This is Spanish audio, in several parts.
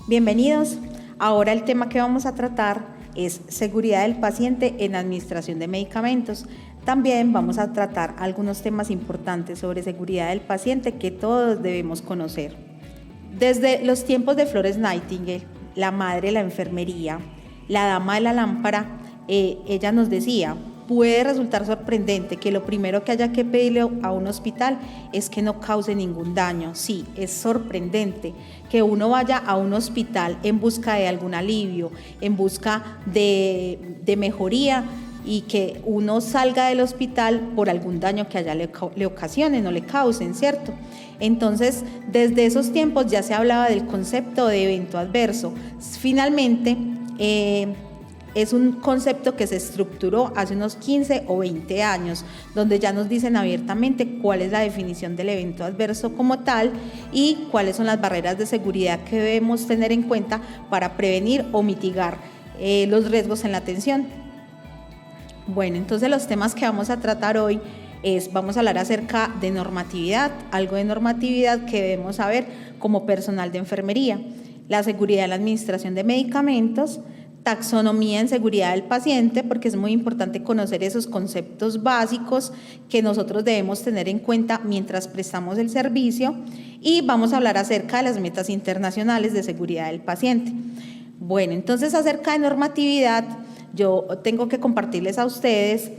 Bienvenidos. Ahora el tema que vamos a tratar es seguridad del paciente en administración de medicamentos. También vamos a tratar algunos temas importantes sobre seguridad del paciente que todos debemos conocer. Desde los tiempos de Florence Nightingale, la madre de la enfermería, la dama de la lámpara, ella nos decía: puede resultar sorprendente que lo primero que haya que pedirle a un hospital es que no cause ningún daño. Sí, es sorprendente que uno vaya a un hospital en busca de algún alivio, en busca de mejoría, y que uno salga del hospital por algún daño que allá le ocasionen o le causen, ¿cierto? Entonces, desde esos tiempos ya se hablaba del concepto de evento adverso. Finalmente, es un concepto que se estructuró hace unos 15 o 20 años, donde ya nos dicen abiertamente cuál es la definición del evento adverso como tal y cuáles son las barreras de seguridad que debemos tener en cuenta para prevenir o mitigar los riesgos en la atención. Bueno, entonces los temas que vamos a tratar hoy vamos a hablar acerca de normatividad, algo de normatividad que debemos saber como personal de enfermería, la seguridad en la administración de medicamentos, taxonomía en seguridad del paciente, porque es muy importante conocer esos conceptos básicos que nosotros debemos tener en cuenta mientras prestamos el servicio, y vamos a hablar acerca de las metas internacionales de seguridad del paciente. Bueno, entonces acerca de normatividad, yo tengo que compartirles a ustedes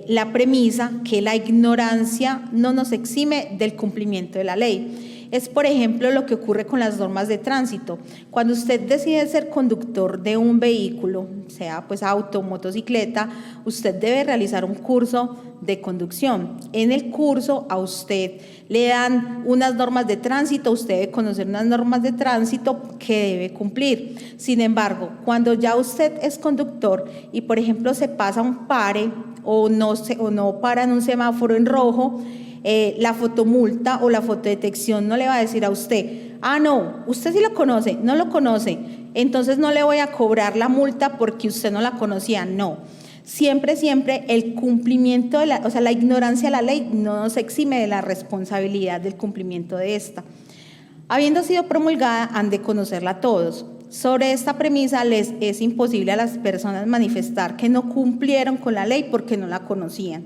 la premisa que la ignorancia no nos exime del cumplimiento de la ley. Es, por ejemplo, lo que ocurre con las normas de tránsito. Cuando usted decide ser conductor de un vehículo, sea pues auto, motocicleta, usted debe realizar un curso de conducción. En el curso a usted le dan unas normas de tránsito, usted debe conocer unas normas de tránsito que debe cumplir. Sin embargo, cuando ya usted es conductor y, por ejemplo, se pasa un pare o no para en un semáforo en rojo, la fotomulta o la fotodetección no le va a decir a usted: ah, no, usted sí lo conoce, no lo conoce, entonces no le voy a cobrar la multa porque usted no la conocía. No, siempre el cumplimiento de la ignorancia de la ley no nos exime de la responsabilidad del cumplimiento de esta. Habiendo sido promulgada, han de conocerla todos. Sobre esta premisa les es imposible a las personas manifestar que no cumplieron con la ley porque no la conocían.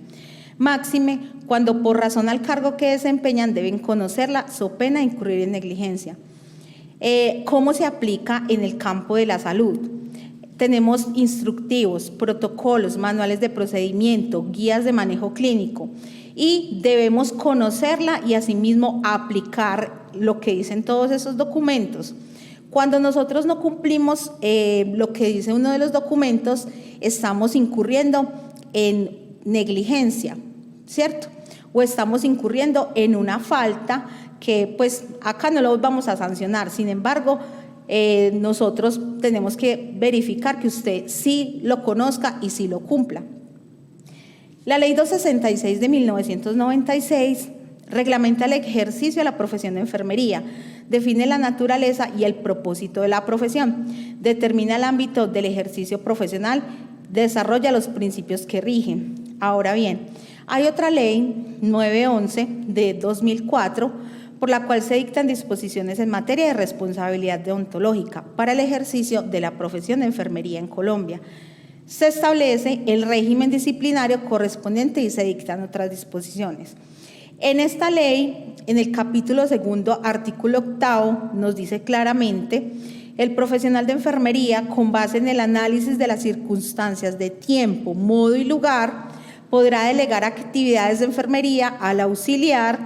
Máxime cuando por razón al cargo que desempeñan deben conocerla, so pena de incurrir en negligencia. ¿Cómo se aplica en el campo de la salud? Tenemos instructivos, protocolos, manuales de procedimiento, guías de manejo clínico, y debemos conocerla y asimismo aplicar lo que dicen todos esos documentos. Cuando nosotros no cumplimos lo que dice uno de los documentos, estamos incurriendo en negligencia, ¿cierto? O estamos incurriendo en una falta que pues acá no lo vamos a sancionar. Sin embargo, nosotros tenemos que verificar que usted sí lo conozca y sí lo cumpla. La Ley 266 de 1996 reglamenta el ejercicio de la profesión de enfermería, define la naturaleza y el propósito de la profesión, determina el ámbito del ejercicio profesional, desarrolla los principios que rigen. Ahora bien, hay otra ley, 911 de 2004, por la cual se dictan disposiciones en materia de responsabilidad deontológica para el ejercicio de la profesión de enfermería en Colombia. Se establece el régimen disciplinario correspondiente y se dictan otras disposiciones. En esta ley, en el capítulo segundo, artículo 8, nos dice claramente: el profesional de enfermería, con base en el análisis de las circunstancias de tiempo, modo y lugar, podrá delegar actividades de enfermería al auxiliar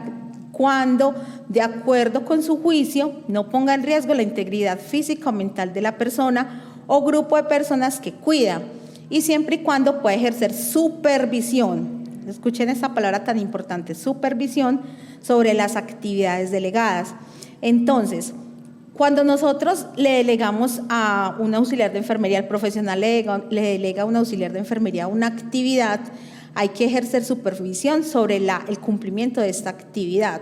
cuando, de acuerdo con su juicio, no ponga en riesgo la integridad física o mental de la persona o grupo de personas que cuida, y siempre y cuando pueda ejercer supervisión. Escuchen esta palabra tan importante, supervisión, sobre las actividades delegadas. Entonces, cuando nosotros le delegamos a un auxiliar de enfermería, el profesional le delega a un auxiliar de enfermería una actividad, hay que ejercer supervisión sobre el cumplimiento de esta actividad.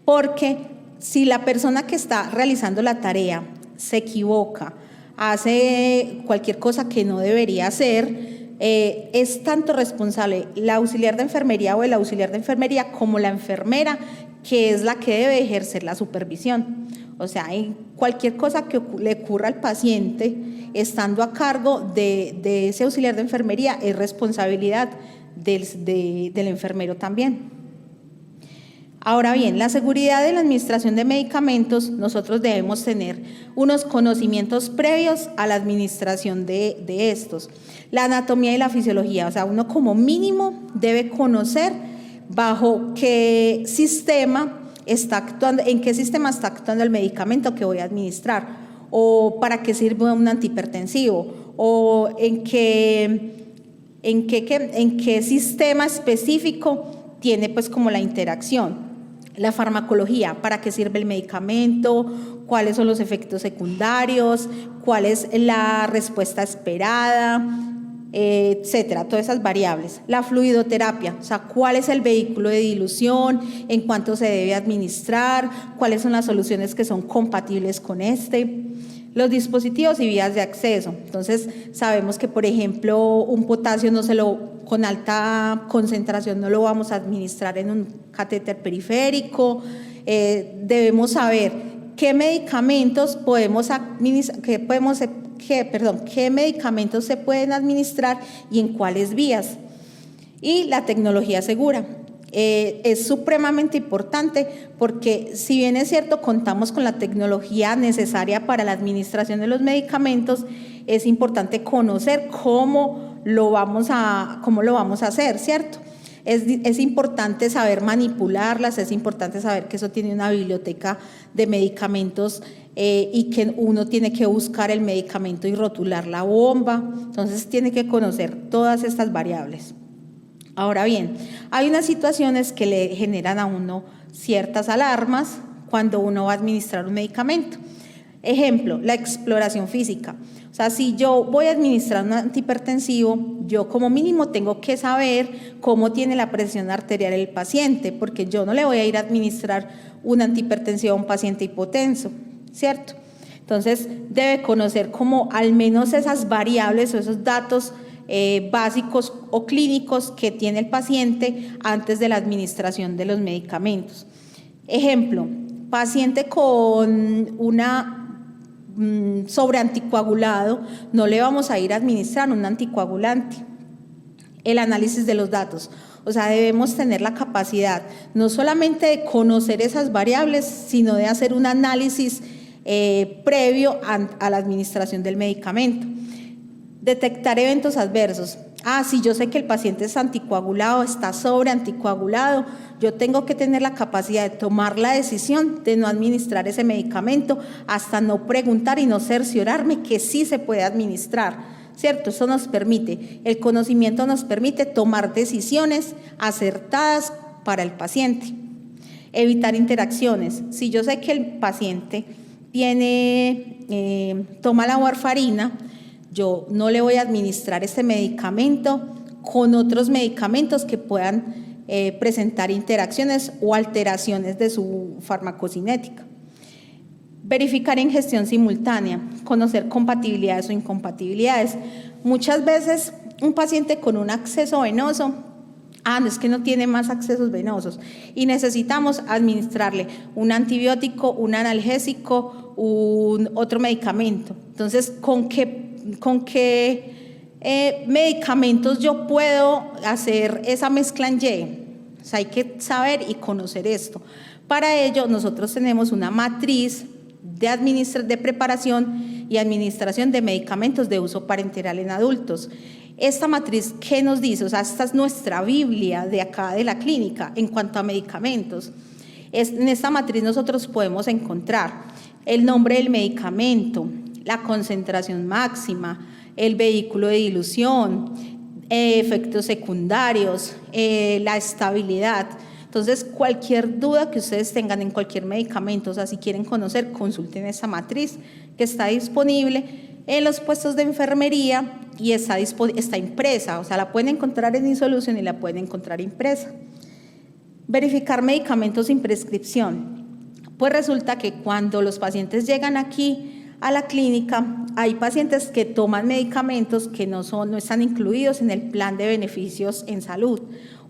Porque si la persona que está realizando la tarea se equivoca, hace cualquier cosa que no debería hacer, es tanto responsable la auxiliar de enfermería o el auxiliar de enfermería como la enfermera, que es la que debe ejercer la supervisión. O sea, en cualquier cosa que le ocurra al paciente, estando a cargo de ese auxiliar de enfermería, es responsabilidad del enfermero también. Ahora bien, la seguridad de la administración de medicamentos, nosotros debemos tener unos conocimientos previos a la administración de estos. La anatomía y la fisiología, o sea, uno como mínimo debe conocer bajo qué sistema está actuando, en qué sistema está actuando el medicamento que voy a administrar, o para qué sirve un antihipertensivo, o en qué sistema específico tiene pues como la interacción. La farmacología, para qué sirve el medicamento, cuáles son los efectos secundarios, cuál es la respuesta esperada, etcétera, todas esas variables. La fluidoterapia, o sea, cuál es el vehículo de dilución, en cuánto se debe administrar, cuáles son las soluciones que son compatibles con este. Los dispositivos y vías de acceso. Entonces, sabemos que, por ejemplo, un potasio con alta concentración no lo vamos a administrar en un catéter periférico. Debemos saber qué medicamentos podemos administrar, qué medicamentos se pueden administrar y en cuáles vías. Y la tecnología segura. Es supremamente importante porque, si bien es cierto, contamos con la tecnología necesaria para la administración de los medicamentos, es importante conocer cómo lo vamos a hacer, ¿cierto? Es importante saber manipularlas, es importante saber que eso tiene una biblioteca de medicamentos y que uno tiene que buscar el medicamento y rotular la bomba. Entonces, tiene que conocer todas estas variables. Ahora bien, hay unas situaciones que le generan a uno ciertas alarmas cuando uno va a administrar un medicamento. Ejemplo, la exploración física. O sea, si yo voy a administrar un antihipertensivo, yo como mínimo tengo que saber cómo tiene la presión arterial el paciente, porque yo no le voy a ir a administrar un antihipertensivo a un paciente hipotenso, ¿cierto? Entonces, debe conocer como al menos esas variables o esos datos básicos o clínicos que tiene el paciente antes de la administración de los medicamentos. Ejemplo, paciente con sobreanticoagulado, no le vamos a ir a administrar un anticoagulante. El análisis de los datos, o sea, debemos tener la capacidad no solamente de conocer esas variables, sino de hacer un análisis previo a la administración del medicamento. Detectar eventos adversos. Si yo sé que el paciente es anticoagulado, está sobreanticoagulado, yo tengo que tener la capacidad de tomar la decisión de no administrar ese medicamento hasta no preguntar y no cerciorarme que sí se puede administrar, ¿cierto? Eso nos permite, el conocimiento nos permite tomar decisiones acertadas para el paciente. Evitar interacciones. Si yo sé que el paciente toma la warfarina, yo no le voy a administrar este medicamento con otros medicamentos que puedan presentar interacciones o alteraciones de su farmacocinética. Verificar ingestión simultánea, conocer compatibilidades o incompatibilidades. Muchas veces un paciente con un acceso venoso, no es que no tiene más accesos venosos y necesitamos administrarle un antibiótico, un analgésico, otro medicamento. Entonces, ¿con qué medicamentos yo puedo hacer esa mezcla en Y? O sea, hay que saber y conocer esto. Para ello, nosotros tenemos una matriz de preparación y administración de medicamentos de uso parenteral en adultos. Esta matriz, ¿qué nos dice? O sea, esta es nuestra Biblia de acá de la clínica en cuanto a medicamentos. En esta matriz nosotros podemos encontrar el nombre del medicamento, la concentración máxima, el vehículo de dilución, efectos secundarios, la estabilidad. Entonces, cualquier duda que ustedes tengan en cualquier medicamento, o sea, si quieren conocer, consulten esa matriz que está disponible en los puestos de enfermería y está impresa, o sea, la pueden encontrar en Insolution y la pueden encontrar impresa. Verificar medicamentos sin prescripción. Pues resulta que cuando los pacientes llegan aquí a la clínica, hay pacientes que toman medicamentos que no están incluidos en el plan de beneficios en salud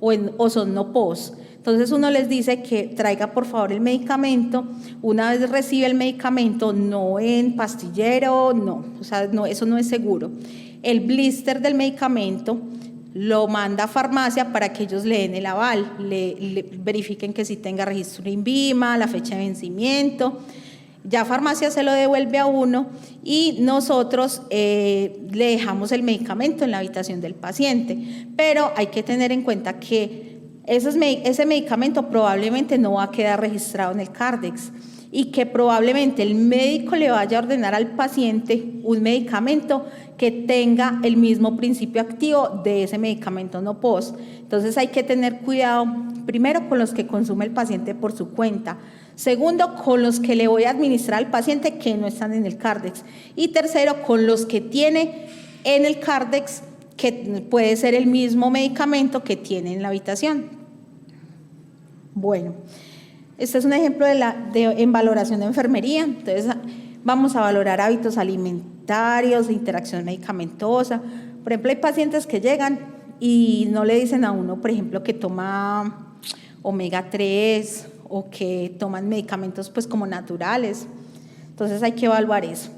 o son no POS. Entonces uno les dice que traiga por favor el medicamento, una vez recibe el medicamento, no en pastillero, no, o sea, no, eso no es seguro. El blister del medicamento lo manda a farmacia para que ellos le den el aval, le verifiquen que sí tenga registro INVIMA, la fecha de vencimiento. Ya farmacia se lo devuelve a uno y nosotros le dejamos el medicamento en la habitación del paciente. Pero hay que tener en cuenta que ese medicamento probablemente no va a quedar registrado en el Cardex y que probablemente el médico le vaya a ordenar al paciente un medicamento que tenga el mismo principio activo de ese medicamento no POS. Entonces hay que tener cuidado, primero, con los que consume el paciente por su cuenta. Segundo, con los que le voy a administrar al paciente que no están en el Cardex. Y tercero, con los que tiene en el Cardex, que puede ser el mismo medicamento que tiene en la habitación. Bueno, este es un ejemplo en valoración de enfermería. Entonces, vamos a valorar hábitos alimentarios, interacción medicamentosa. Por ejemplo, hay pacientes que llegan y no le dicen a uno, por ejemplo, que toma omega 3 o que toman medicamentos pues como naturales. Entonces hay que evaluar eso.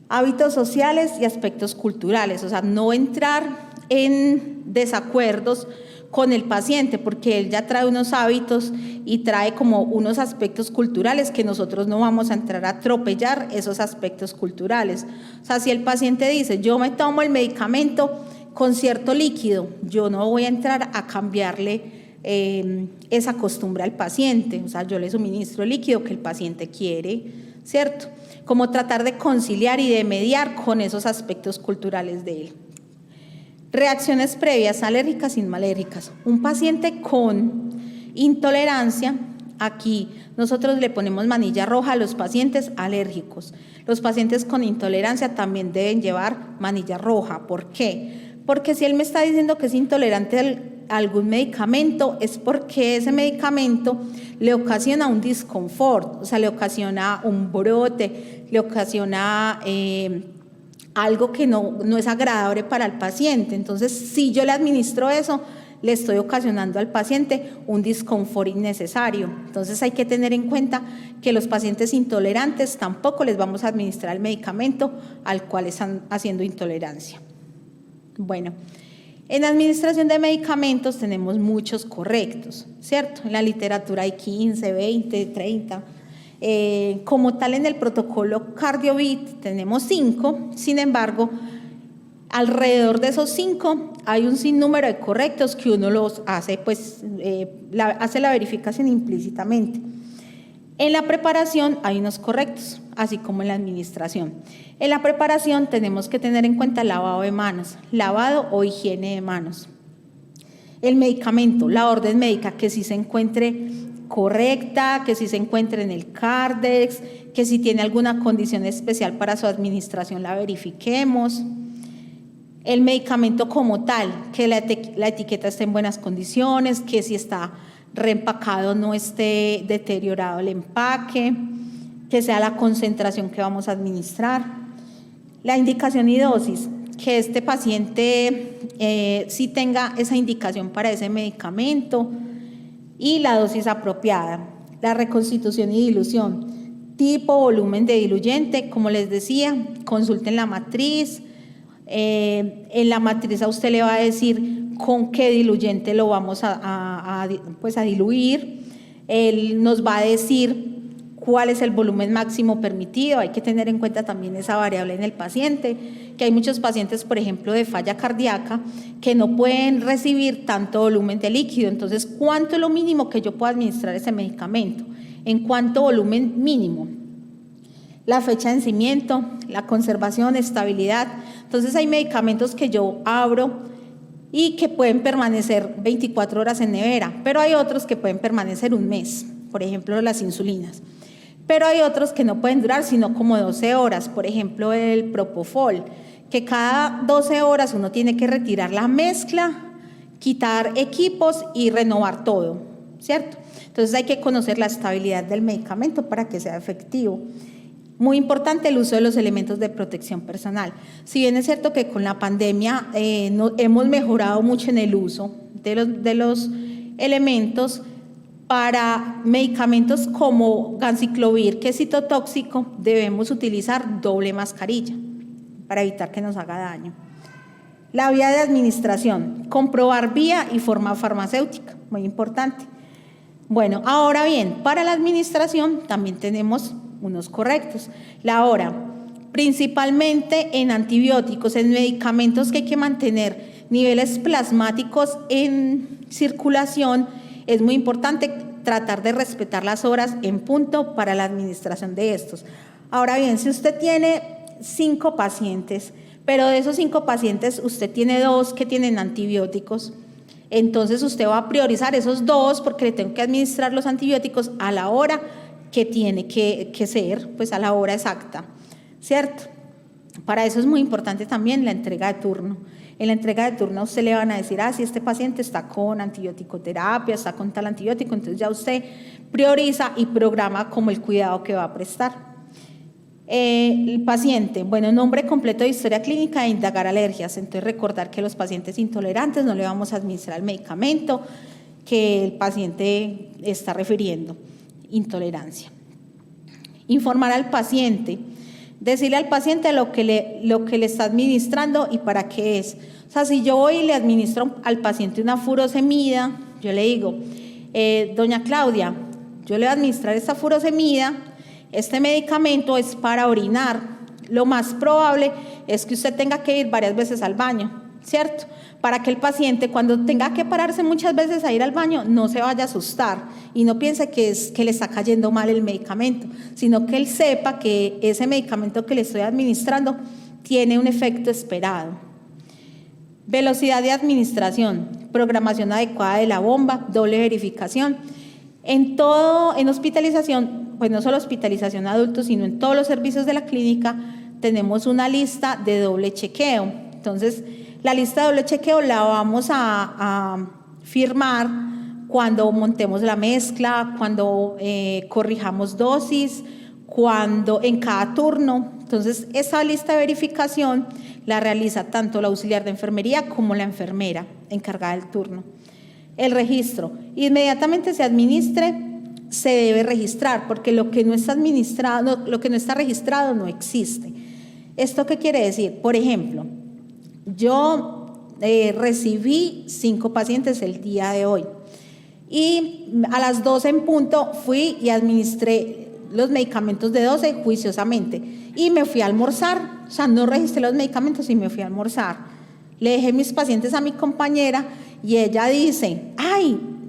Hábitos sociales y aspectos culturales, o sea, no entrar en desacuerdos con el paciente porque él ya trae unos hábitos y trae como unos aspectos culturales que nosotros no vamos a entrar a atropellar esos aspectos culturales. O sea, si el paciente dice, yo me tomo el medicamento con cierto líquido, yo no voy a entrar a cambiarle esa costumbre al paciente, o sea, yo le suministro el líquido que el paciente quiere, ¿cierto? Como tratar de conciliar y de mediar con esos aspectos culturales de él. Reacciones previas alérgicas y no alérgicas. Un paciente con intolerancia, aquí nosotros le ponemos manilla roja a los pacientes alérgicos. Los pacientes con intolerancia también deben llevar manilla roja. ¿Por qué? Porque si él me está diciendo que es intolerante a algún medicamento, es porque ese medicamento le ocasiona un disconfort, o sea, le ocasiona un brote, le ocasiona algo que no es agradable para el paciente. Entonces, si yo le administro eso, le estoy ocasionando al paciente un disconfort innecesario. Entonces, hay que tener en cuenta que los pacientes intolerantes tampoco les vamos a administrar el medicamento al cual están haciendo intolerancia. Bueno, en administración de medicamentos tenemos muchos correctos, ¿cierto? En la literatura hay 15, 20, 30. Como tal, en el protocolo CardioVit tenemos 5, sin embargo, alrededor de esos 5 hay un sinnúmero de correctos que uno los hace, pues hace la verificación implícitamente. En la preparación hay unos correctos, así como en la administración. En la preparación tenemos que tener en cuenta el lavado de manos, lavado o higiene de manos. El medicamento, la orden médica, que sí se encuentre correcta, que sí se encuentre en el Cardex, que si tiene alguna condición especial para su administración la verifiquemos. El medicamento como tal, que la etiqueta esté en buenas condiciones, que si está reempacado no esté deteriorado el empaque, que sea la concentración que vamos a administrar. La indicación y dosis, que este paciente sí tenga esa indicación para ese medicamento y la dosis apropiada. La reconstitución y dilución, tipo, volumen de diluyente, como les decía, consulten la matriz. En la matriz a usted le va a decir con qué diluyente lo vamos a diluir. Él nos va a decir cuál es el volumen máximo permitido. Hay que tener en cuenta también esa variable en el paciente, que hay muchos pacientes, por ejemplo, de falla cardíaca, que no pueden recibir tanto volumen de líquido. Entonces, ¿cuánto es lo mínimo que yo puedo administrar ese medicamento? ¿En cuánto volumen mínimo? La fecha de vencimiento, la conservación, estabilidad. Entonces, hay medicamentos que yo abro y que pueden permanecer 24 horas en nevera, pero hay otros que pueden permanecer un mes, por ejemplo, las insulinas. Pero hay otros que no pueden durar sino como 12 horas, por ejemplo, el Propofol, que cada 12 horas uno tiene que retirar la mezcla, quitar equipos y renovar todo, ¿cierto? Entonces hay que conocer la estabilidad del medicamento para que sea efectivo. Muy importante el uso de los elementos de protección personal. Si bien es cierto que con la pandemia hemos mejorado mucho en el uso de los elementos, Para medicamentos como ganciclovir, que es citotóxico, debemos utilizar doble mascarilla para evitar que nos haga daño. La vía de administración, comprobar vía y forma farmacéutica, muy importante. Bueno, ahora bien, para la administración también tenemos unos correctos. La hora, principalmente en antibióticos, en medicamentos que hay que mantener niveles plasmáticos en circulación, es muy importante tratar de respetar las horas en punto para la administración de estos. Ahora bien, si usted tiene 5 pacientes, pero de esos 5 pacientes usted tiene 2 que tienen antibióticos, entonces usted va a priorizar esos 2 porque le tengo que administrar los antibióticos a la hora que tiene que ser, pues a la hora exacta, ¿cierto? Para eso es muy importante también la entrega de turno. En la entrega de turno a usted le van a decir, si este paciente está con antibiótico-terapia, está con tal antibiótico, entonces ya usted prioriza y programa como el cuidado que va a prestar. El paciente, bueno, nombre completo de historia clínica e indagar alergias. Entonces recordar que los pacientes intolerantes no le vamos a administrar el medicamento que el paciente está refiriendo, intolerancia. Informar al paciente, decirle al paciente lo que le está administrando y para qué es. O sea, si yo voy y le administro al paciente una furosemida, yo le digo, doña Claudia, yo le voy a administrar esta furosemida, este medicamento es para orinar. Lo más probable es que usted tenga que ir varias veces al baño, ¿cierto? Para que el paciente, cuando tenga que pararse muchas veces a ir al baño, no se vaya a asustar y no piense que es que le está cayendo mal el medicamento, sino que él sepa que ese medicamento que le estoy administrando tiene un efecto esperado. Velocidad de administración, programación adecuada de la bomba, doble verificación. En hospitalización, pues no solo hospitalización adultos, sino en todos los servicios de la clínica, tenemos una lista de doble chequeo. Entonces, la lista de doble chequeo la vamos a firmar cuando montemos la mezcla, cuando corrijamos dosis, cuando en cada turno. Entonces, esa lista de verificación la realiza tanto la auxiliar de enfermería como la enfermera encargada del turno. El registro, inmediatamente se administre, se debe registrar, porque lo que no está administrado, lo que no está registrado no existe. ¿Esto qué quiere decir? Por ejemplo, yo recibí 5 pacientes el día de hoy y a las 12 en punto fui y administré los medicamentos de 12 juiciosamente y me fui a almorzar, o sea, no registré los medicamentos y me fui a almorzar. Le dejé mis pacientes a mi compañera y ella dice,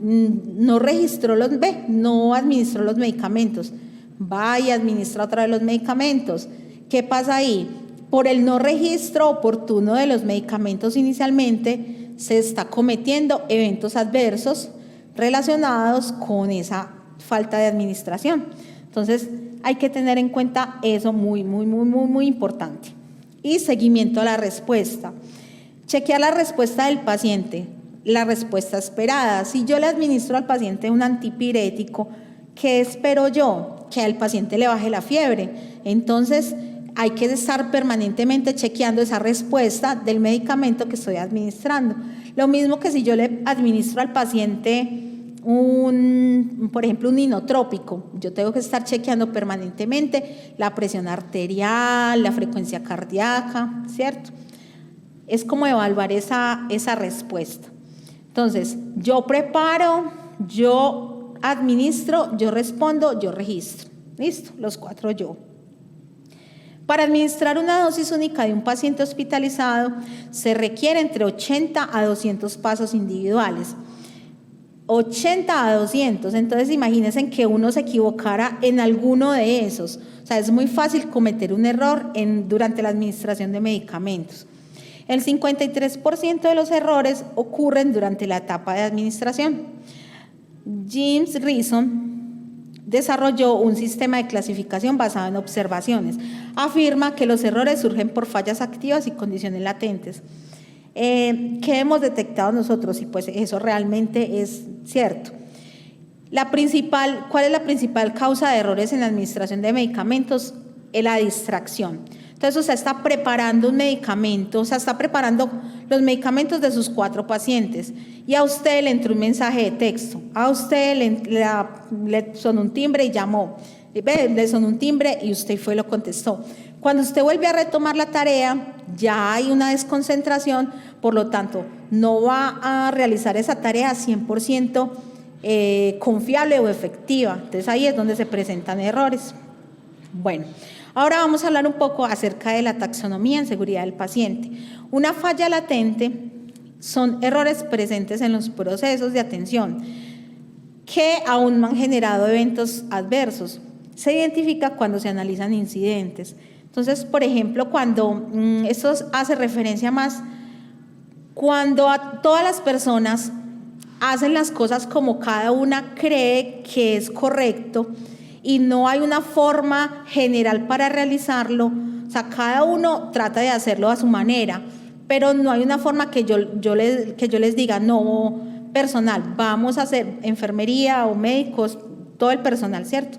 no administró los medicamentos, va y administra otra vez los medicamentos. ¿Qué pasa ahí? Por el no registro oportuno de los medicamentos inicialmente, se está cometiendo eventos adversos relacionados con esa falta de administración. Entonces, hay que tener en cuenta eso muy importante. Y seguimiento a la respuesta. Chequear la respuesta del paciente, la respuesta esperada. Si yo le administro al paciente un antipirético, ¿qué espero yo? Que al paciente le baje la fiebre. Entonces, hay que estar permanentemente chequeando esa respuesta del medicamento que estoy administrando. Lo mismo que si yo le administro al paciente por ejemplo, un inotrópico, yo tengo que estar chequeando permanentemente la presión arterial, la frecuencia cardíaca, ¿cierto? Es como evaluar esa respuesta. Entonces, yo preparo, yo administro, yo respondo, yo registro. ¿Listo? Los 4 yo. Para administrar una dosis única de un paciente hospitalizado, se requiere entre 80 a 200 pasos individuales. 80 a 200, entonces imagínense que uno se equivocara en alguno de esos. O sea, es muy fácil cometer un error durante la administración de medicamentos. El 53% de los errores ocurren durante la etapa de administración. James Reason desarrolló un sistema de clasificación basado en observaciones. Afirma que los errores surgen por fallas activas y condiciones latentes. ¿Qué hemos detectado nosotros? Y pues eso realmente es cierto. ¿Cuál es la principal causa de errores en la administración de medicamentos? La distracción. Entonces, usted está preparando un medicamento, o sea, está preparando los medicamentos de sus 4 pacientes y a usted le entró un mensaje de texto, a usted le sonó un timbre y llamó, le sonó un timbre y usted fue y lo contestó. Cuando usted vuelve a retomar la tarea, ya hay una desconcentración, por lo tanto, no va a realizar esa tarea 100% confiable o efectiva. Entonces ahí es donde se presentan errores. Bueno, ahora vamos a hablar un poco acerca de la taxonomía en seguridad del paciente. Una falla latente son errores presentes en los procesos de atención que aún no han generado eventos adversos. Se identifica cuando se analizan incidentes. Entonces, por ejemplo, cuando esto hace referencia más cuando a todas las personas hacen las cosas como cada una cree que es correcto y no hay una forma general para realizarlo, o sea, cada uno trata de hacerlo a su manera, pero no hay una forma que yo les diga, no, personal, vamos a hacer enfermería o médicos, todo el personal, ¿cierto?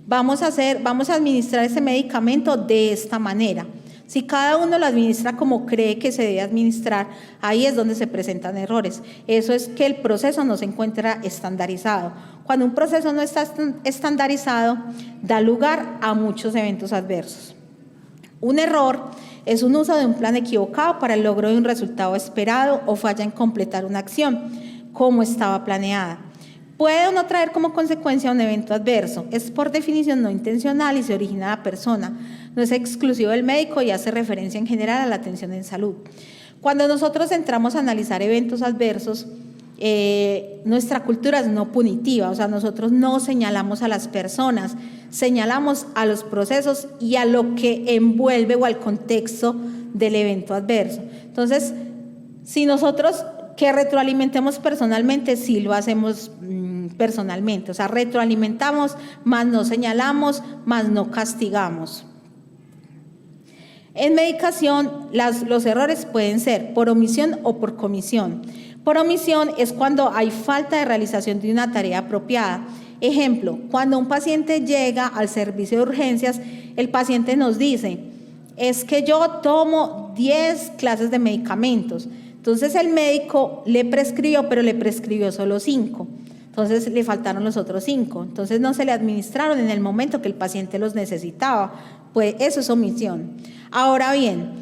Vamos a administrar ese medicamento de esta manera. Si cada uno lo administra como cree que se debe administrar, ahí es donde se presentan errores. Eso es que el proceso no se encuentra estandarizado. Cuando un proceso no está estandarizado, da lugar a muchos eventos adversos. Un error es un uso de un plan equivocado para el logro de un resultado esperado o falla en completar una acción como estaba planeada. Puede o no traer como consecuencia un evento adverso. Es por definición no intencional y se origina en la persona. No es exclusivo del médico y hace referencia en general a la atención en salud. Cuando nosotros entramos a analizar eventos adversos, nuestra cultura es no punitiva, o sea, nosotros no señalamos a las personas, señalamos a los procesos y a lo que envuelve o al contexto del evento adverso. Entonces, si nosotros que retroalimentemos personalmente, sí lo hacemos personalmente, o sea, retroalimentamos, más no señalamos, más no castigamos. En medicación, los errores pueden ser por omisión o por comisión. Por omisión es cuando hay falta de realización de una tarea apropiada. Ejemplo, cuando un paciente llega al servicio de urgencias, el paciente nos dice, es que yo tomo 10 clases de medicamentos. Entonces el médico le prescribió, pero le prescribió solo 5. Entonces le faltaron los otros 5. Entonces no se le administraron en el momento que el paciente los necesitaba. Pues eso es omisión. Ahora bien,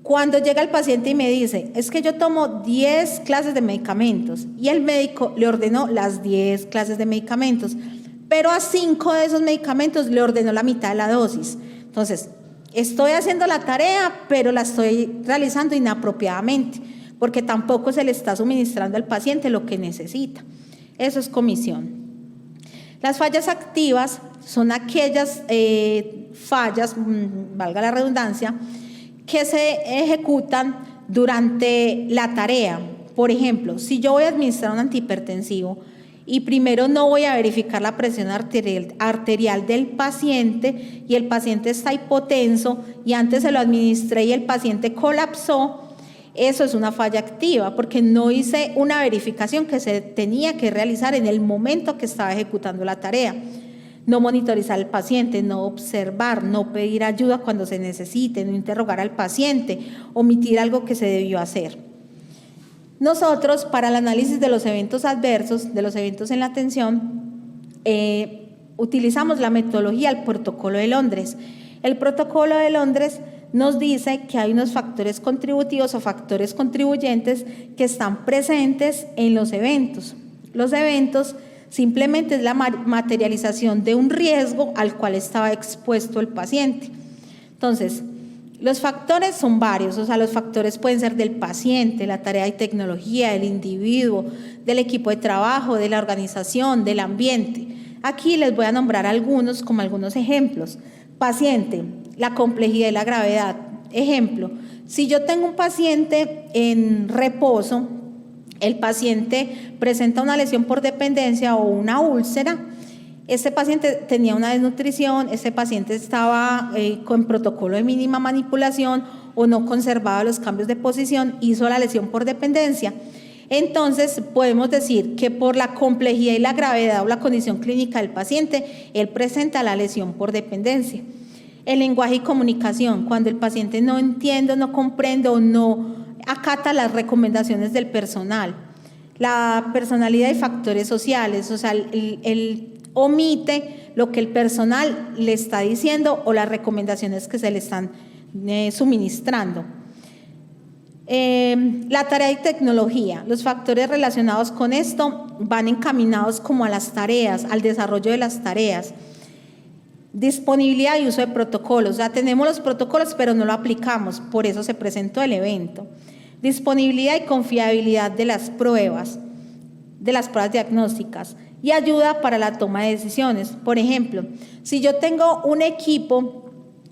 cuando llega el paciente y me dice, es que yo tomo 10 clases de medicamentos y el médico le ordenó las 10 clases de medicamentos, pero a 5 de esos medicamentos le ordenó la mitad de la dosis. Entonces, estoy haciendo la tarea, pero la estoy realizando inapropiadamente, porque tampoco se le está suministrando al paciente lo que necesita. Eso es comisión. Las fallas activas son aquellas fallas, valga la redundancia, que se ejecutan durante la tarea. Por ejemplo, si yo voy a administrar un antihipertensivo y primero no voy a verificar la presión arterial del paciente y el paciente está hipotenso y antes se lo administré y el paciente colapsó, eso es una falla activa porque no hice una verificación que se tenía que realizar en el momento que estaba ejecutando la tarea. No monitorizar al paciente, no observar, no pedir ayuda cuando se necesite, no interrogar al paciente, omitir algo que se debió hacer. Nosotros, para el análisis de los eventos adversos, de los eventos en la atención, utilizamos la metodología del Protocolo de Londres. El Protocolo de Londres nos dice que hay unos factores contributivos o factores contribuyentes que están presentes en los eventos. Los eventos simplemente es la materialización de un riesgo al cual estaba expuesto el paciente. Entonces, los factores son varios, o sea, los factores pueden ser del paciente, la tarea y tecnología, del individuo, del equipo de trabajo, de la organización, del ambiente. Aquí les voy a nombrar algunos como algunos ejemplos. Paciente, la complejidad y la gravedad. Ejemplo, si yo tengo un paciente en reposo, el paciente presenta una lesión por dependencia o una úlcera, este paciente tenía una desnutrición, este paciente estaba con protocolo de mínima manipulación o no conservaba los cambios de posición, hizo la lesión por dependencia. Entonces podemos decir que por la complejidad y la gravedad o la condición clínica del paciente, él presenta la lesión por dependencia. El lenguaje y comunicación, cuando el paciente no entiende, no comprende o no acata las recomendaciones del personal. La personalidad y factores sociales, o sea, él omite lo que el personal le está diciendo o las recomendaciones que se le están suministrando. La tarea y tecnología, los factores relacionados con esto van encaminados como a las tareas, al desarrollo de las tareas. Disponibilidad y uso de protocolos, o sea, tenemos los protocolos pero no lo aplicamos, por eso se presentó el evento. Disponibilidad y confiabilidad de las pruebas diagnósticas y ayuda para la toma de decisiones. Por ejemplo, si yo tengo un equipo,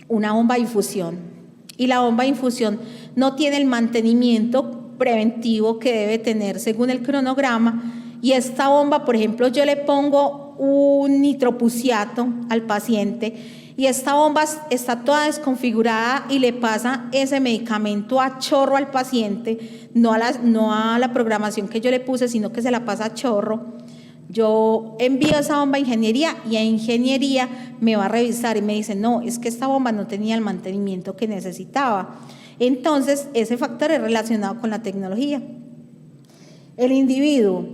una bomba de infusión, y la bomba de infusión no tiene el mantenimiento preventivo que debe tener según el cronograma, y esta bomba, por ejemplo, yo le pongo un nitroprusiato al paciente y esta bomba está toda desconfigurada y le pasa ese medicamento a chorro al paciente, no a la programación que yo le puse, sino que se la pasa a chorro. Yo envío esa bomba a ingeniería y a ingeniería me va a revisar y me dice, no, es que esta bomba no tenía el mantenimiento que necesitaba. Entonces, ese factor es relacionado con la tecnología. El individuo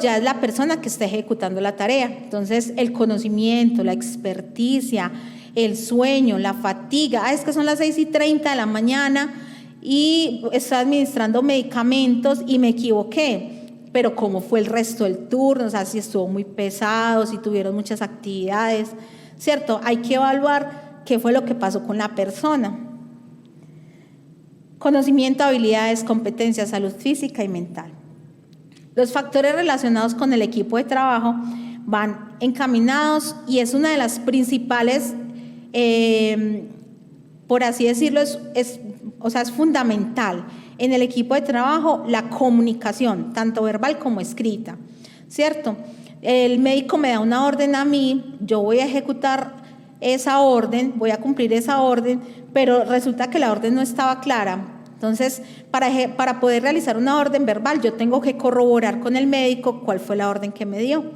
ya es la persona que está ejecutando la tarea. Entonces, el conocimiento, la experticia, el sueño, la fatiga. Es que son las 6:30 de la mañana y estoy administrando medicamentos y me equivoqué. Pero cómo fue el resto del turno, o sea, si estuvo muy pesado, si tuvieron muchas actividades, ¿cierto? Hay que evaluar qué fue lo que pasó con la persona. Conocimiento, habilidades, competencias, salud física y mental. Los factores relacionados con el equipo de trabajo van encaminados y es una de las principales, por así decirlo, es fundamental en el equipo de trabajo la comunicación, tanto verbal como escrita, ¿cierto? El médico me da una orden a mí, yo voy a ejecutar esa orden, voy a cumplir esa orden, pero resulta que la orden no estaba clara. Entonces, para poder realizar una orden verbal, yo tengo que corroborar con el médico cuál fue la orden que me dio.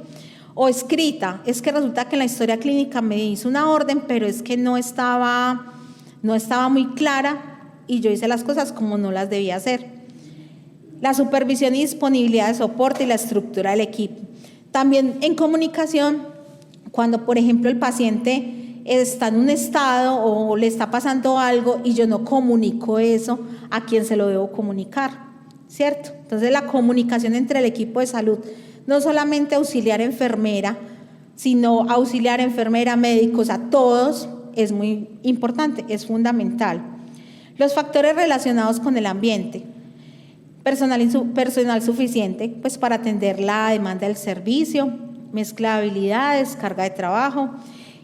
O escrita, es que resulta que en la historia clínica me hizo una orden, pero es que no estaba muy clara y yo hice las cosas como no las debía hacer. La supervisión y disponibilidad de soporte y la estructura del equipo. También en comunicación, cuando por ejemplo el paciente está en un estado o le está pasando algo y yo no comunico eso, ¿a quién se lo debo comunicar? ¿Cierto? Entonces la comunicación entre el equipo de salud, no solamente auxiliar enfermera, sino auxiliar enfermera, médicos, a todos, es muy importante, es fundamental. Los factores relacionados con el ambiente. Personal suficiente pues, para atender la demanda del servicio, mezcla de habilidades, carga de trabajo,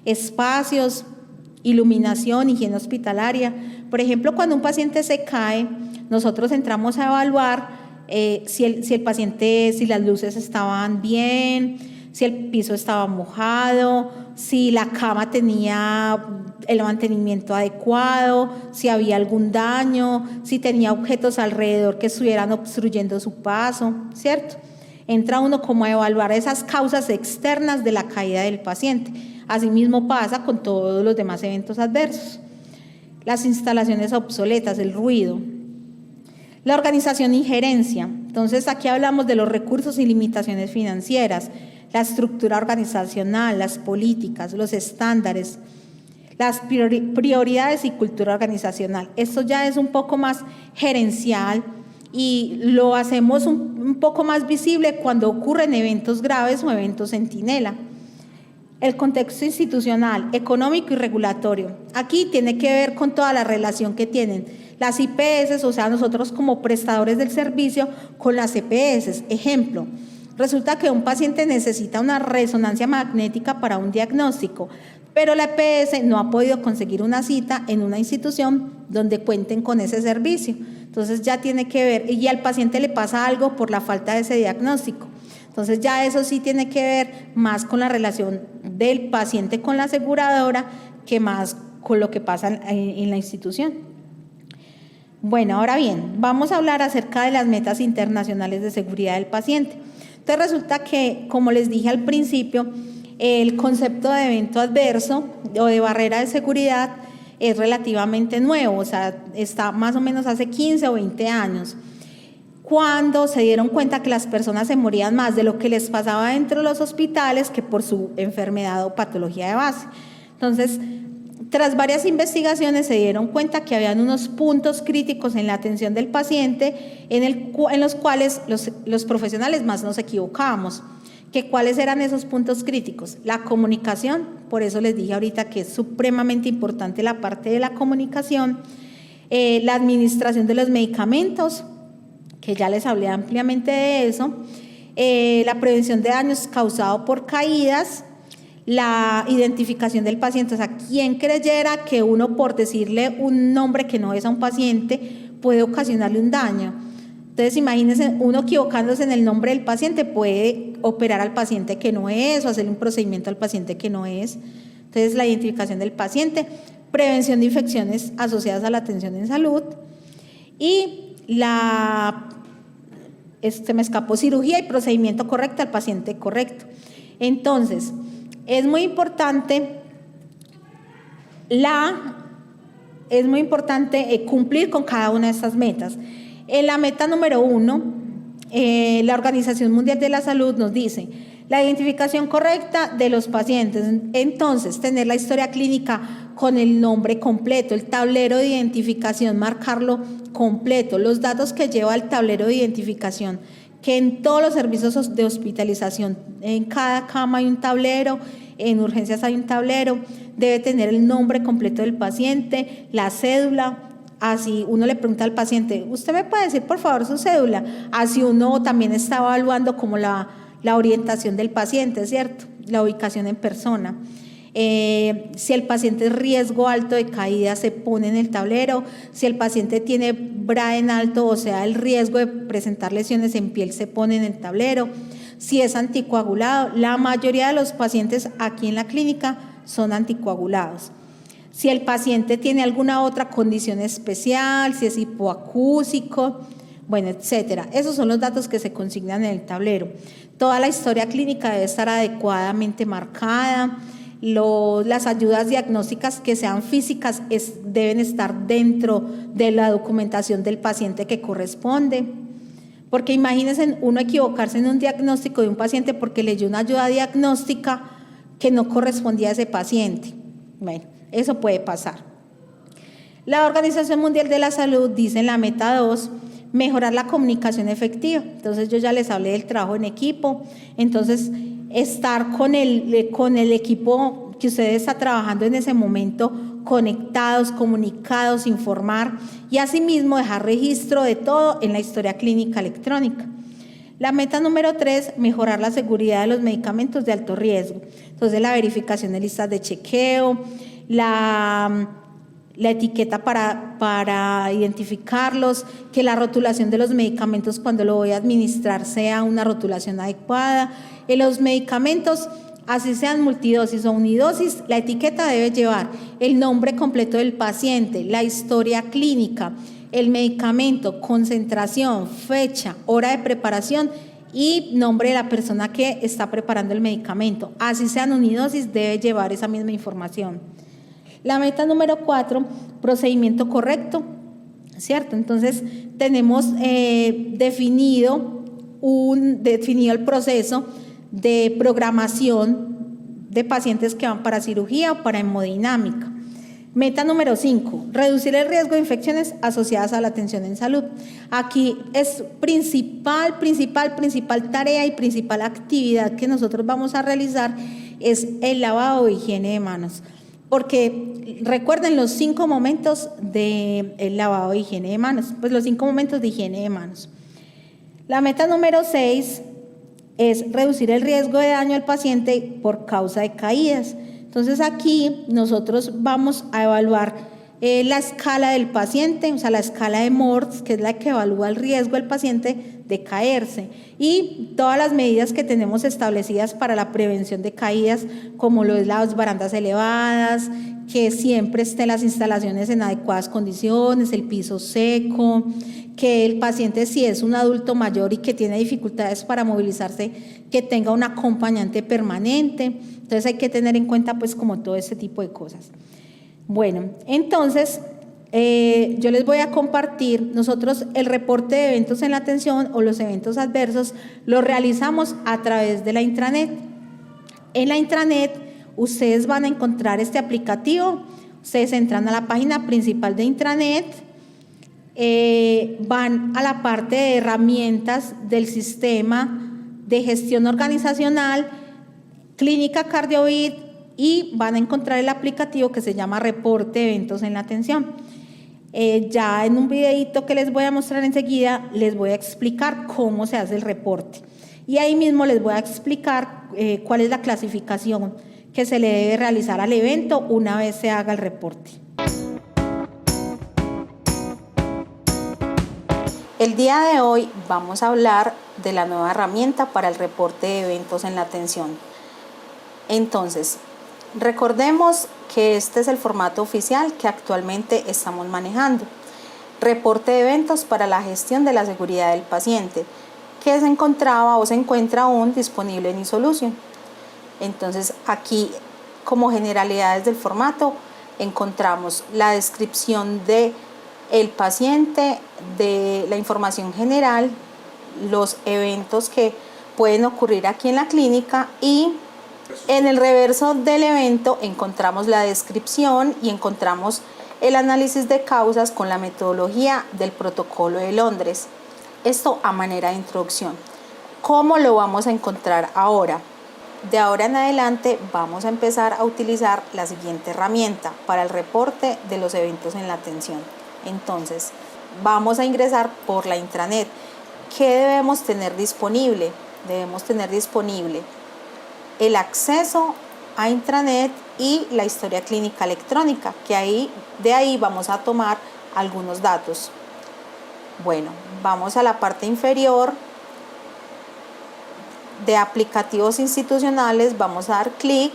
espacios, iluminación, higiene hospitalaria. Por ejemplo, cuando un paciente se cae, nosotros entramos a evaluar si el paciente, si las luces estaban bien, si el piso estaba mojado, si la cama tenía el mantenimiento adecuado, si había algún daño, si tenía objetos alrededor que estuvieran obstruyendo su paso, ¿cierto? Entra uno como a evaluar esas causas externas de la caída del paciente. Asimismo pasa con todos los demás eventos adversos. Las instalaciones obsoletas, el ruido. La organización y gerencia. Entonces aquí hablamos de los recursos y limitaciones financieras, la estructura organizacional, las políticas, los estándares, las prioridades y cultura organizacional. Esto ya es un poco más gerencial y lo hacemos un poco más visible cuando ocurren eventos graves o eventos centinela. El contexto institucional, económico y regulatorio. Aquí tiene que ver con toda la relación que tienen las IPS, o sea, nosotros como prestadores del servicio con las EPS. Ejemplo, resulta que un paciente necesita una resonancia magnética para un diagnóstico, pero la EPS no ha podido conseguir una cita en una institución donde cuenten con ese servicio. Entonces ya tiene que ver, y al paciente le pasa algo por la falta de ese diagnóstico. Entonces ya eso sí tiene que ver más con la relación del paciente con la aseguradora que más con lo que pasa en la institución. Bueno, ahora bien, vamos a hablar acerca de las metas internacionales de seguridad del paciente. Entonces resulta que, como les dije al principio, el concepto de evento adverso o de barrera de seguridad es relativamente nuevo, o sea, está más o menos hace 15 o 20 años, cuando se dieron cuenta que las personas se morían más de lo que les pasaba dentro de los hospitales que por su enfermedad o patología de base. Entonces, tras varias investigaciones se dieron cuenta que habían unos puntos críticos en la atención del paciente en los cuales los profesionales más nos equivocábamos. ¿Cuáles eran esos puntos críticos? La comunicación, por eso les dije ahorita que es supremamente importante la parte de la comunicación, la administración de los medicamentos, que ya les hablé ampliamente de eso, la prevención de daños causados por caídas, la identificación del paciente, o sea, quien creyera que uno por decirle un nombre que no es a un paciente puede ocasionarle un daño. Entonces, imagínense, uno equivocándose en el nombre del paciente puede operar al paciente que no es o hacerle un procedimiento al paciente que no es. Entonces, la identificación del paciente, prevención de infecciones asociadas a la atención en salud y me escapó, cirugía y procedimiento correcto al paciente correcto. Entonces, es muy importante cumplir con cada una de estas metas. En la meta número 1, la Organización Mundial de la Salud nos dice la identificación correcta de los pacientes. Entonces, tener la historia clínica con el nombre completo, el tablero de identificación, marcarlo completo, los datos que lleva el tablero de identificación, que en todos los servicios de hospitalización, en cada cama hay un tablero, en urgencias hay un tablero, debe tener el nombre completo del paciente, la cédula. Así uno le pregunta al paciente, ¿usted me puede decir por favor su cédula? Así uno también está evaluando como la orientación del paciente, ¿cierto? La ubicación en persona. Si el paciente es riesgo alto de caída, se pone en el tablero. Si el paciente tiene Braden alto, o sea, el riesgo de presentar lesiones en piel, se pone en el tablero. Si es anticoagulado, la mayoría de los pacientes aquí en la clínica son anticoagulados. Si el paciente tiene alguna otra condición especial, si es hipoacúsico, bueno, etcétera. Esos son los datos que se consignan en el tablero. Toda la historia clínica debe estar adecuadamente marcada. Las ayudas diagnósticas que sean físicas deben estar dentro de la documentación del paciente que corresponde. Porque imagínense uno equivocarse en un diagnóstico de un paciente porque leyó una ayuda diagnóstica que no correspondía a ese paciente. Bueno, eso puede pasar. La Organización Mundial de la Salud dice en la meta 2, mejorar la comunicación efectiva. Entonces yo ya les hablé del trabajo en equipo, entonces estar con el equipo que usted está trabajando en ese momento, conectados, comunicados, informar y asimismo dejar registro de todo en la historia clínica electrónica. La meta número 3, mejorar la seguridad de los medicamentos de alto riesgo. Entonces la verificación de listas de chequeo, la etiqueta para identificarlos, que la rotulación de los medicamentos cuando lo voy a administrar sea una rotulación adecuada. En los medicamentos, así sean multidosis o unidosis, la etiqueta debe llevar el nombre completo del paciente, la historia clínica, el medicamento, concentración, fecha, hora de preparación y nombre de la persona que está preparando el medicamento. Así sean unidosis, debe llevar esa misma información. La meta número 4, procedimiento correcto, ¿cierto? Entonces, tenemos definido el proceso de programación de pacientes que van para cirugía o para hemodinámica. Meta número 5, reducir el riesgo de infecciones asociadas a la atención en salud. Aquí es principal tarea y principal actividad que nosotros vamos a realizar es el lavado de higiene de manos. Porque recuerden los 5 momentos del lavado de higiene de manos, pues los 5 momentos de higiene de manos. La meta número 6 es reducir el riesgo de daño al paciente por causa de caídas. Entonces aquí nosotros vamos a evaluar la escala del paciente, o sea, la escala de Morse, que es la que evalúa el riesgo del paciente de caerse, y todas las medidas que tenemos establecidas para la prevención de caídas, como lo es las barandas elevadas, que siempre estén las instalaciones en adecuadas condiciones, el piso seco, que el paciente, si es un adulto mayor y que tiene dificultades para movilizarse, que tenga un acompañante permanente. Entonces hay que tener en cuenta pues como todo ese tipo de cosas. Bueno, entonces yo les voy a compartir, nosotros el reporte de eventos en la atención o los eventos adversos lo realizamos a través de la intranet. En la intranet ustedes van a encontrar este aplicativo, ustedes entran a la página principal de intranet, van a la parte de herramientas del sistema de gestión organizacional, Clínica CardioVit, y van a encontrar el aplicativo que se llama Reporte de Eventos en la Atención. Ya en un videito que les voy a mostrar enseguida, les voy a explicar cómo se hace el reporte. Y ahí mismo les voy a explicar cuál es la clasificación que se le debe realizar al evento una vez se haga el reporte. El día de hoy vamos a hablar de la nueva herramienta para el reporte de eventos en la atención. Entonces, recordemos que este es el formato oficial que actualmente estamos manejando. Reporte de eventos para la gestión de la seguridad del paciente, que se encontraba o se encuentra aún disponible en eSolution. Entonces, aquí, como generalidades del formato, encontramos la descripción de el paciente, de la información general, los eventos que pueden ocurrir aquí en la clínica, y en el reverso del evento encontramos la descripción y encontramos el análisis de causas con la metodología del protocolo de Londres. Esto a manera de introducción. ¿Cómo lo vamos a encontrar ahora? De ahora en adelante vamos a empezar a utilizar la siguiente herramienta para el reporte de los eventos en la atención. Entonces, vamos a ingresar por la intranet. ¿Qué debemos tener disponible? Debemos tener disponible el acceso a intranet y la historia clínica electrónica, que de ahí vamos a tomar algunos datos. Bueno, vamos a la parte inferior de aplicativos institucionales, vamos a dar clic.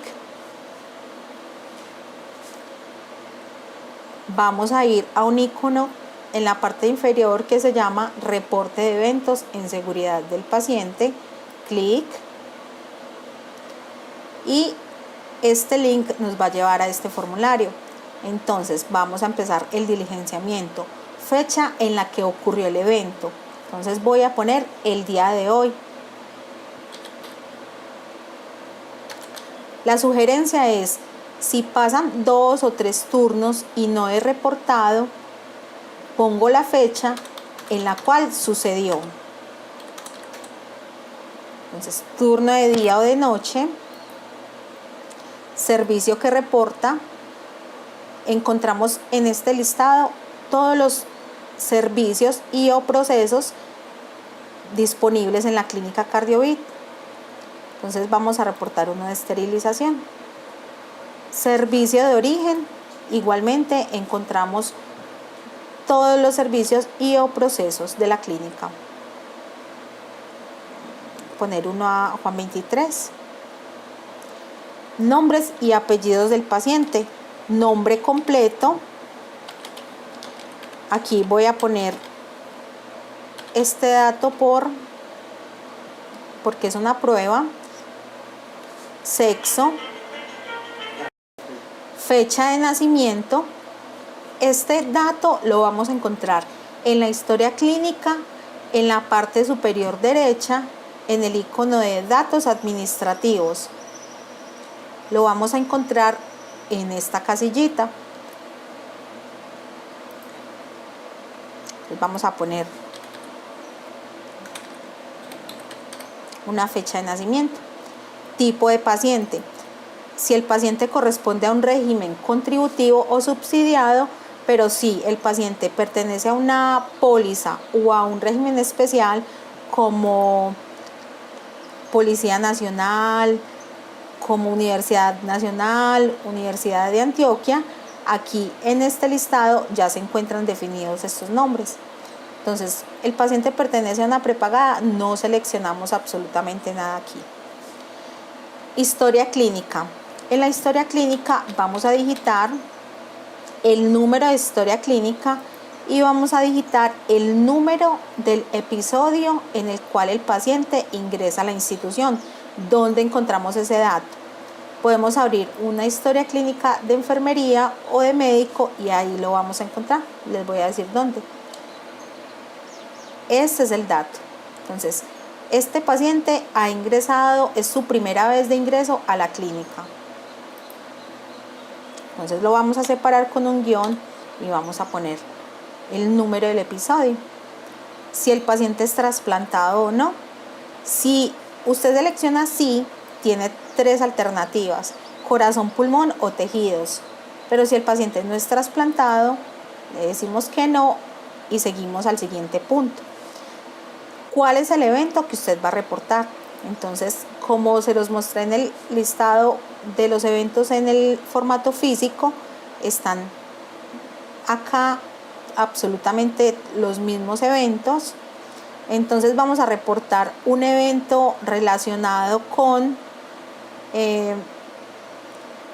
Vamos a ir a un icono en la parte inferior que se llama Reporte de Eventos en Seguridad del Paciente. Clic. Y este link nos va a llevar a este formulario. Entonces vamos a empezar el diligenciamiento. Fecha en la que ocurrió el evento. Entonces voy a poner el día de hoy. La sugerencia es, si pasan 2 o 3 turnos y no he reportado, pongo la fecha en la cual sucedió. Entonces, turno de día o de noche, servicio que reporta. Encontramos en este listado todos los servicios y o procesos disponibles en la clínica CardioVit. Entonces vamos a reportar uno de esterilización. Servicio de origen, igualmente encontramos todos los servicios y o procesos de la clínica. Poner uno a Juan 23. Nombres y apellidos del paciente. Nombre completo. Aquí voy a poner este dato porque es una prueba. Sexo. Fecha de nacimiento. Este dato lo vamos a encontrar en la historia clínica, en la parte superior derecha, en el icono de datos administrativos. Lo vamos a encontrar en esta casillita. Entonces vamos a poner una fecha de nacimiento. Tipo de paciente. Si el paciente corresponde a un régimen contributivo o subsidiado, pero si el paciente pertenece a una póliza o a un régimen especial como Policía Nacional, como Universidad Nacional, Universidad de Antioquia, aquí en este listado ya se encuentran definidos estos nombres. Entonces, el paciente pertenece a una prepagada, no seleccionamos absolutamente nada aquí. Historia clínica. En la historia clínica vamos a digitar el número de historia clínica y vamos a digitar el número del episodio en el cual el paciente ingresa a la institución, donde encontramos ese dato. Podemos abrir una historia clínica de enfermería o de médico y ahí lo vamos a encontrar. Les voy a decir dónde. Este es el dato. Entonces, este paciente ha ingresado, es su primera vez de ingreso a la clínica. Entonces lo vamos a separar con un guión y vamos a poner el número del episodio. Si el paciente es trasplantado o no. Si usted selecciona sí, tiene 3 alternativas: corazón, pulmón o tejidos. Pero si el paciente no es trasplantado, le decimos que no y seguimos al siguiente punto. ¿Cuál es el evento que usted va a reportar? Entonces, como se los mostré en el listado de los eventos en el formato físico, están acá absolutamente los mismos eventos. Entonces vamos a reportar un evento relacionado con,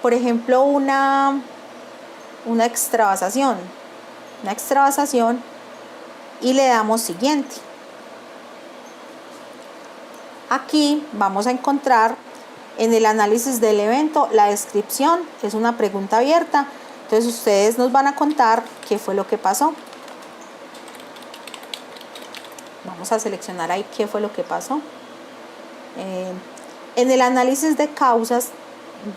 por ejemplo, una extravasación. Una extravasación y le damos siguiente. Aquí vamos a encontrar en el análisis del evento la descripción, es una pregunta abierta. Entonces ustedes nos van a contar qué fue lo que pasó. Vamos a seleccionar ahí qué fue lo que pasó. En el análisis de causas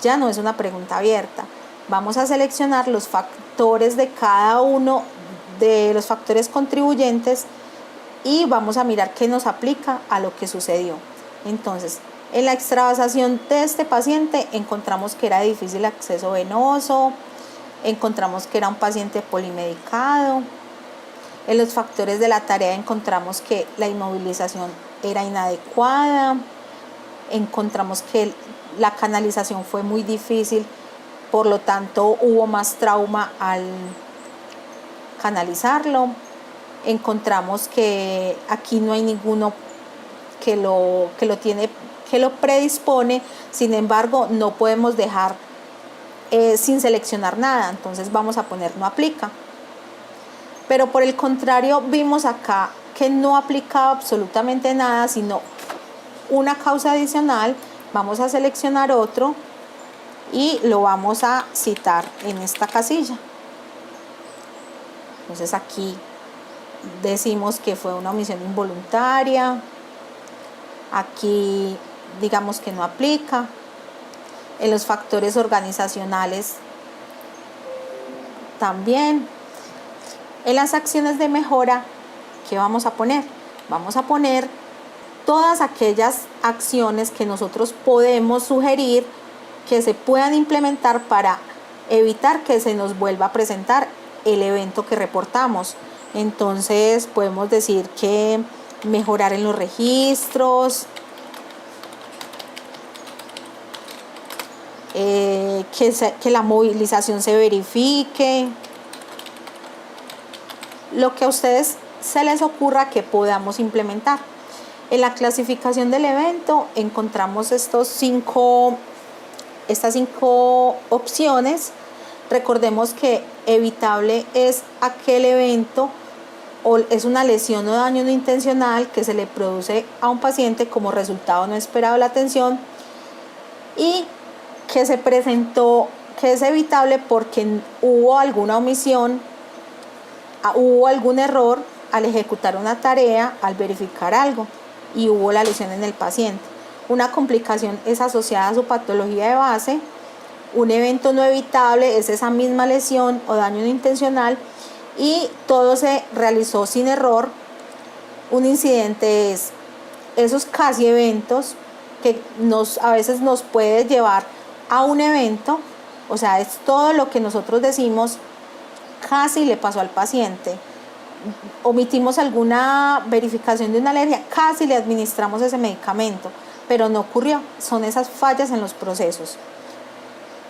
ya no es una pregunta abierta. Vamos a seleccionar los factores de cada uno de los factores contribuyentes y vamos a mirar qué nos aplica a lo que sucedió. Entonces, en la extravasación de este paciente encontramos que era de difícil acceso venoso, encontramos que era un paciente polimedicado. En los factores de la tarea encontramos que la inmovilización era inadecuada, encontramos que la canalización fue muy difícil, por lo tanto hubo más trauma al canalizarlo. Encontramos que aquí no hay ninguno que lo predispone, sin embargo no podemos dejar sin seleccionar nada, entonces vamos a poner no aplica. Pero por el contrario vimos acá que no aplicaba absolutamente nada, sino una causa adicional. Vamos a seleccionar otro y lo vamos a citar en esta casilla. Entonces aquí decimos que fue una omisión involuntaria. Aquí digamos que no aplica. En los factores organizacionales también. En las acciones de mejora, ¿qué vamos a poner? Vamos a poner todas aquellas acciones que nosotros podemos sugerir que se puedan implementar para evitar que se nos vuelva a presentar el evento que reportamos. Entonces podemos decir que mejorar en los registros, que la movilización se verifique, lo que a ustedes se les ocurra que podamos implementar. En la clasificación del evento encontramos estas 5 opciones. Recordemos que evitable es aquel evento o es una lesión o daño no intencional que se le produce a un paciente como resultado no esperado de la atención y que se presentó, que es evitable porque hubo alguna omisión, hubo algún error al ejecutar una tarea, al verificar algo y hubo la lesión en el paciente. Una complicación es asociada a su patología de base. Un evento no evitable es esa misma lesión o daño no intencional y todo se realizó sin error. Un incidente es esos casi eventos que a veces nos puede llevar a un evento, o sea, es todo lo que nosotros decimos casi le pasó al paciente. Omitimos alguna verificación de una alergia, casi le administramos ese medicamento, pero no ocurrió. Son esas fallas en los procesos.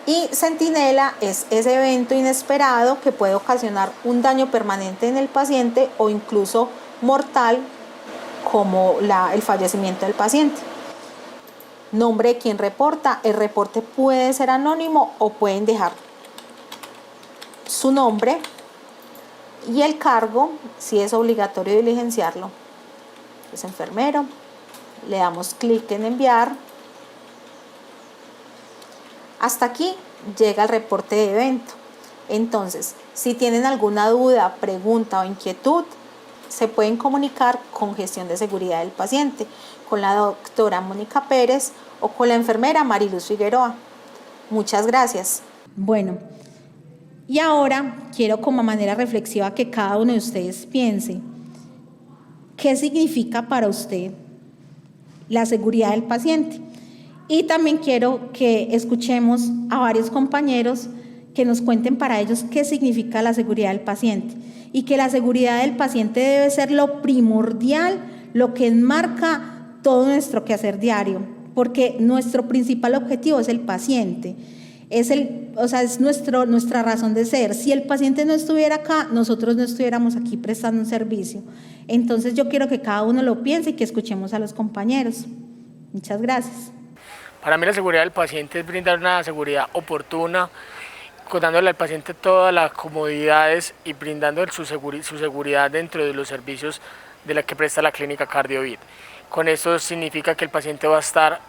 Y centinela es ese evento inesperado que puede ocasionar un daño permanente en el paciente o incluso mortal, como el fallecimiento del paciente. Nombre de quien reporta. El reporte puede ser anónimo o pueden dejar su nombre y el cargo, si es obligatorio diligenciarlo. Es enfermero. Le damos clic en enviar. Hasta aquí llega el reporte de evento. Entonces, si tienen alguna duda, pregunta o inquietud, se pueden comunicar con gestión de seguridad del paciente, con la doctora Mónica Pérez o con la enfermera Mariluz Figueroa. Muchas gracias. Bueno, y ahora quiero como manera reflexiva que cada uno de ustedes piense, ¿qué significa para usted la seguridad del paciente? Y también quiero que escuchemos a varios compañeros que nos cuenten para ellos qué significa la seguridad del paciente y que la seguridad del paciente debe ser lo primordial, lo que enmarca todo nuestro quehacer diario, porque nuestro principal objetivo es el paciente, es nuestra razón de ser. Si el paciente no estuviera acá, nosotros no estuviéramos aquí prestando un servicio. Entonces yo quiero que cada uno lo piense y que escuchemos a los compañeros. Muchas gracias. Para mí la seguridad del paciente es brindar una seguridad oportuna, dándole al paciente todas las comodidades y brindando su seguridad dentro de los servicios de la que presta la clínica CardioVit. Con eso significa que el paciente va a estar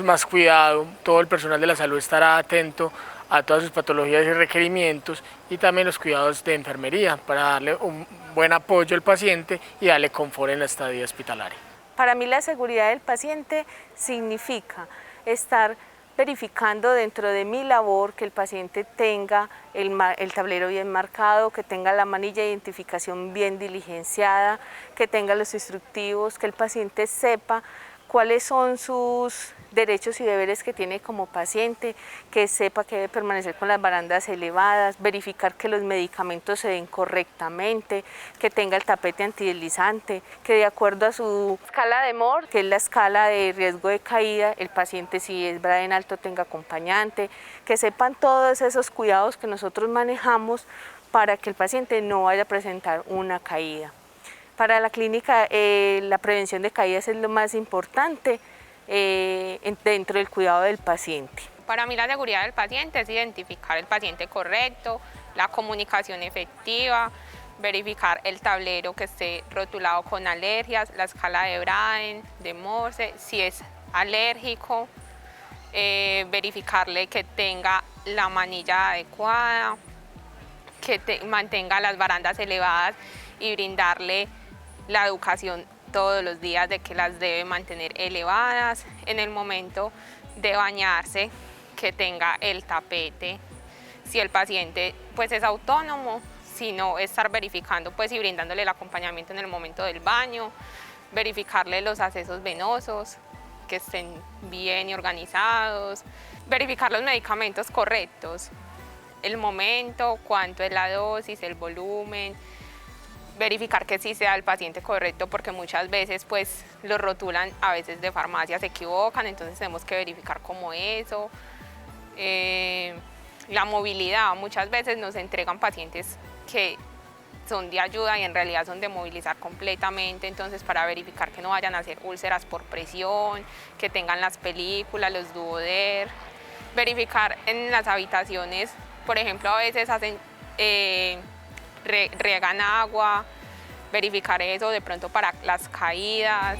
más cuidado, todo el personal de la salud estará atento a todas sus patologías y requerimientos y también los cuidados de enfermería para darle un buen apoyo al paciente y darle confort en la estadía hospitalaria. Para mí la seguridad del paciente significa estar verificando dentro de mi labor que el paciente tenga el tablero bien marcado, que tenga la manilla de identificación bien diligenciada, que tenga los instructivos, que el paciente sepa cuáles son sus derechos y deberes que tiene como paciente, que sepa que debe permanecer con las barandas elevadas, verificar que los medicamentos se den correctamente, que tenga el tapete antideslizante, que de acuerdo a su escala de MOR, que es la escala de riesgo de caída, el paciente si es Braden alto tenga acompañante, que sepan todos esos cuidados que nosotros manejamos para que el paciente no vaya a presentar una caída. Para la clínica la prevención de caídas es lo más importante dentro del cuidado del paciente. Para mí la seguridad del paciente es identificar el paciente correcto, la comunicación efectiva, verificar el tablero que esté rotulado con alergias, la escala de Braden, de Morse, si es alérgico, verificarle que tenga la manilla adecuada, que mantenga las barandas elevadas y brindarle la educación todos los días de que las debe mantener elevadas. En el momento de bañarse, que tenga el tapete. Si el paciente pues es autónomo, si no, estar verificando pues y brindándole el acompañamiento en el momento del baño, verificarle los accesos venosos, que estén bien y organizados, verificar los medicamentos correctos, el momento, cuánto es la dosis, el volumen, verificar que sí sea el paciente correcto, porque muchas veces pues lo rotulan a veces de farmacia, se equivocan, entonces tenemos que verificar como eso. La movilidad, muchas veces nos entregan pacientes que son de ayuda y en realidad son de movilizar completamente, entonces para verificar que no vayan a hacer úlceras por presión, que tengan las películas, los duoder, verificar en las habitaciones, por ejemplo a veces hacen riegan agua, verificar eso de pronto para las caídas.